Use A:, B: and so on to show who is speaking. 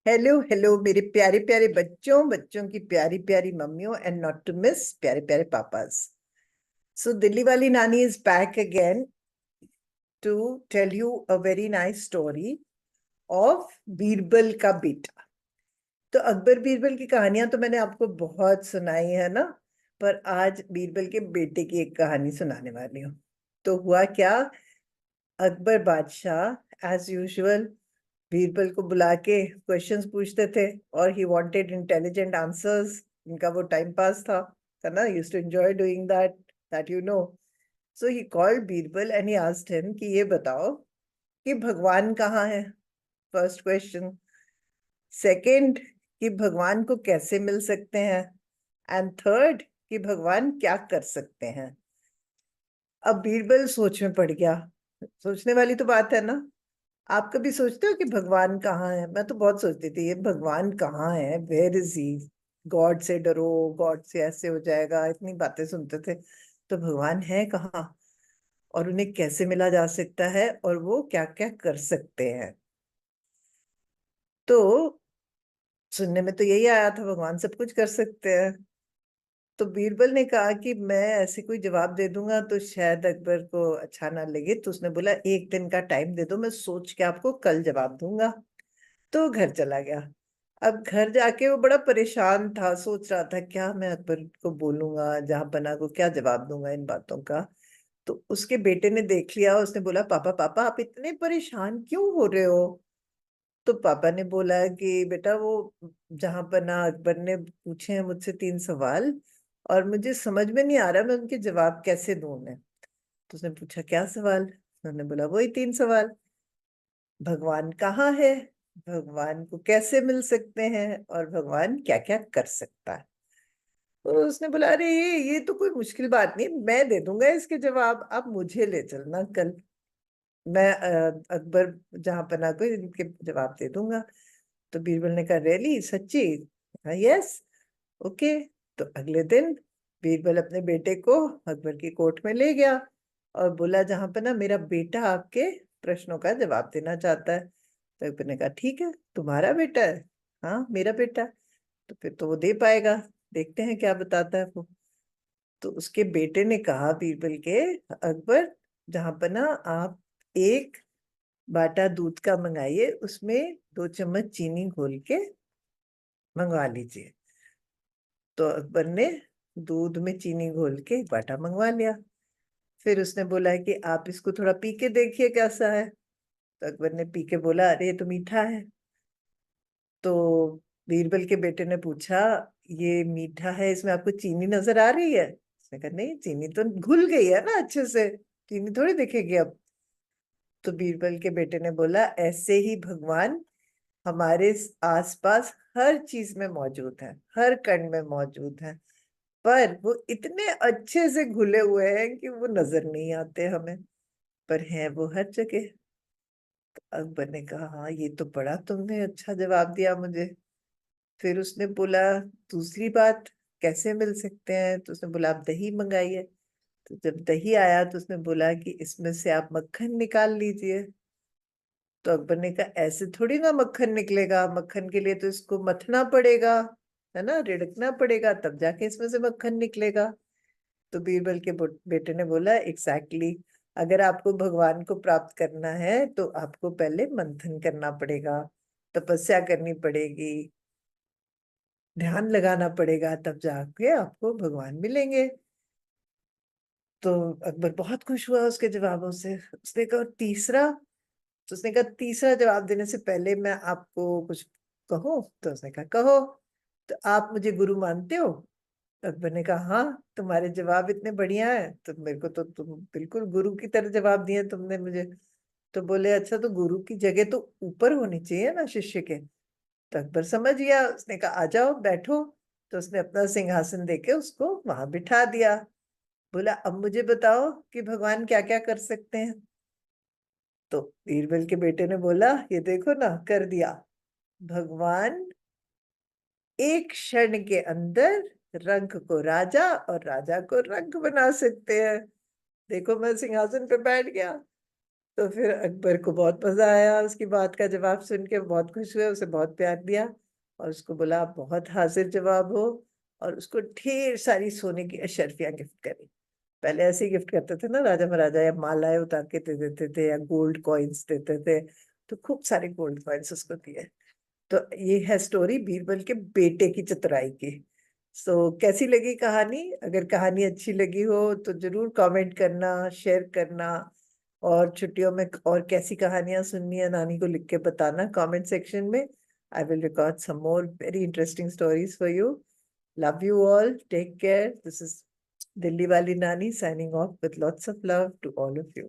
A: Hello hello मेरे प्यारे प्यारे बच्चों बच्चों की प्यारी प्यारी मम्मियों एंड नॉट टू मिस प्यारे प्यारे पापास। सो दिल्ली वाली नानी is back again to tell you a very nice story of Birbal का बेटा। तो अकबर बीरबल की कहानियां तो मैंने आपको बहुत सुनाई है ना, पर आज बीरबल के बेटे की एक कहानी सुनाने वाली हूँ। तो हुआ क्या, अकबर बादशाह एज यूजुअल बीरबल को बुला के क्वेश्चंस पूछते थे और ही वांटेड इंटेलिजेंट आंसर्स। इनका वो टाइम पास था ना, used to enjoy doing that you know. So he called Birbal and he asked him कि ये बताओ कि भगवान कहाँ है। First question. सेकंड, कि भगवान को कैसे मिल सकते हैं। एंड थर्ड, कि भगवान क्या कर सकते हैं। अब बीरबल सोच में पड़ गया। सोचने वाली तो बात है ना। आप कभी सोचते हो कि भगवान कहाँ है? मैं तो बहुत सोचती थी, ये भगवान कहाँ है, वेयर इज ही। गॉड से डरो, गॉड से ऐसे हो जाएगा, इतनी बातें सुनते थे। तो भगवान है कहाँ, और उन्हें कैसे मिला जा सकता है, और वो क्या क्या कर सकते हैं। तो सुनने में तो यही आया था, भगवान सब कुछ कर सकते हैं। तो बीरबल ने कहा कि मैं ऐसे कोई जवाब दे दूंगा तो शायद अकबर को अच्छा ना लगे, तो उसने बोला एक दिन का टाइम दे दो, मैं सोच के आपको कल जवाब दूंगा। तो घर चला गया। अब घर जाके वो बड़ा परेशान था, सोच रहा था क्या मैं अकबर को बोलूंगा, जहां पना को क्या जवाब दूंगा इन बातों का। तो उसके बेटे ने देख लिया, उसने बोला पापा पापा आप इतने परेशान क्यों हो रहे हो। तो पापा ने बोला कि बेटा वो जहां पना अकबर ने पूछे हैं मुझसे 3 सवाल, और मुझे समझ में नहीं आ रहा मैं उनके जवाब कैसे दूं मैं। तो उसने पूछा क्या सवाल। उन्होंने बोला वही 3 सवाल। भगवान कहाँ है, भगवान को कैसे मिल सकते हैं, और भगवान क्या क्या कर सकता है। तो उसने बोला अरे ये तो कोई मुश्किल बात नहीं, मैं दे दूंगा इसके जवाब, आप मुझे ले चलना कल। मैं अकबर जहां पना को इनके जवाब दे दूंगा। तो बीरबल ने कहा रियली सच्ची। हाँ यस, ओके। तो अगले दिन बीरबल अपने बेटे को अकबर की कोर्ट में ले गया और बोला जहां पर ना मेरा बेटा आपके प्रश्नों का जवाब देना चाहता है। तो अकबर ने कहा ठीक है, तुम्हारा बेटा है। हाँ मेरा बेटा है। तो फिर तो वो दे पाएगा, देखते हैं क्या बताता है वो। तो उसके बेटे ने कहा बीरबल के, अकबर जहां पर ना आप एक बाटा दूध का मंगाइए, उसमें 2 चम्मच चीनी घोल के मंगवा लीजिए। तो अकबर ने दूध में चीनी घोल के एक बाटा मंगवा लिया। फिर उसने बोला है कि आप इसको थोड़ा पी के देखिए कैसा है। तो अकबर ने पी के बोला अरे ये तो मीठा है। तो बीरबल के बेटे ने पूछा ये मीठा है, इसमें आपको चीनी नजर आ रही है। उसने कहा नहीं, चीनी तो घुल गई है ना अच्छे से, चीनी थोड़ी दिखेगी अब। तो बीरबल के बेटे ने बोला ऐसे ही भगवान हमारे आसपास हर चीज में मौजूद है, हर कण में मौजूद है, पर वो इतने अच्छे से घुले हुए हैं कि वो नजर नहीं आते हमें, पर हैं वो हर जगह। अकबर ने कहा हाँ ये तो बड़ा तुमने अच्छा जवाब दिया मुझे। फिर उसने बोला दूसरी बात, कैसे मिल सकते हैं। तो उसने बोला आप दही मंगाइए। तो जब दही आया तो उसने बोला कि इसमें से आप मक्खन निकाल लीजिए। तो अकबर ने कहा ऐसे थोड़ी ना मक्खन निकलेगा, मक्खन के लिए तो इसको मथना पड़ेगा, है ना, रिड़कना पड़ेगा, तब जाके इसमें से मक्खन निकलेगा। तो बीरबल के बेटे ने बोला एग्जैक्टली अगर आपको भगवान को प्राप्त करना है तो आपको पहले मंथन करना पड़ेगा, तपस्या करनी पड़ेगी, ध्यान लगाना पड़ेगा, तब जाके आपको भगवान मिलेंगे। तो अकबर बहुत खुश हुआ उसके जवाबों से। उसने कहा तीसरा। तो उसने कहा तीसरा जवाब देने से पहले मैं आपको कुछ कहूँ। तो उसने कहा कहो। तो आप मुझे गुरु मानते हो। अकबर ने कहा हाँ, तुम्हारे जवाब इतने बढ़िया हैं तो मेरे को तो तुम बिल्कुल गुरु की तरह जवाब दिए तुमने मुझे। तो बोले अच्छा तो गुरु की जगह तो ऊपर होनी चाहिए ना शिष्य के। तो अकबर समझ गया, उसने कहा आ जाओ बैठो। तो उसने अपना सिंहासन देके उसको वहां बिठा दिया। बोला अब मुझे बताओ कि भगवान क्या क्या कर सकते हैं। तो बीरबल के बेटे ने बोला ये देखो ना कर दिया। भगवान एक क्षण के अंदर रंक को राजा और राजा को रंक बना सकते हैं। देखो मैं सिंहासन पे बैठ गया, तो फिर अकबर को बहुत मजा आया, उसकी बात का जवाब सुन के बहुत खुश हुए, उसे बहुत प्यार दिया और उसको बोला आप बहुत हाजिर जवाब हो, और उसको ढेर सारी सोने की अशर्फियां गिफ्ट करी। पहले ऐसे ही गिफ्ट करते थे ना राजा महाराजा, या मालाएं उतार के दे देते थे या गोल्ड कॉइन्स देते थे, तो खूब सारे गोल्ड कॉइन्स उसको दिए। तो ये है स्टोरी बीरबल के बेटे की चतुराई की। सो कैसी लगी कहानी? अगर कहानी अच्छी लगी हो तो जरूर कमेंट करना, शेयर करना, और छुट्टियों में और कैसी कहानियां सुननी है नानी को लिख के बताना कमेंट सेक्शन में। I will record some more very interesting stories for you. Love you all, take care. This is Delhi वाली नानी signing off with lots of love to all of you.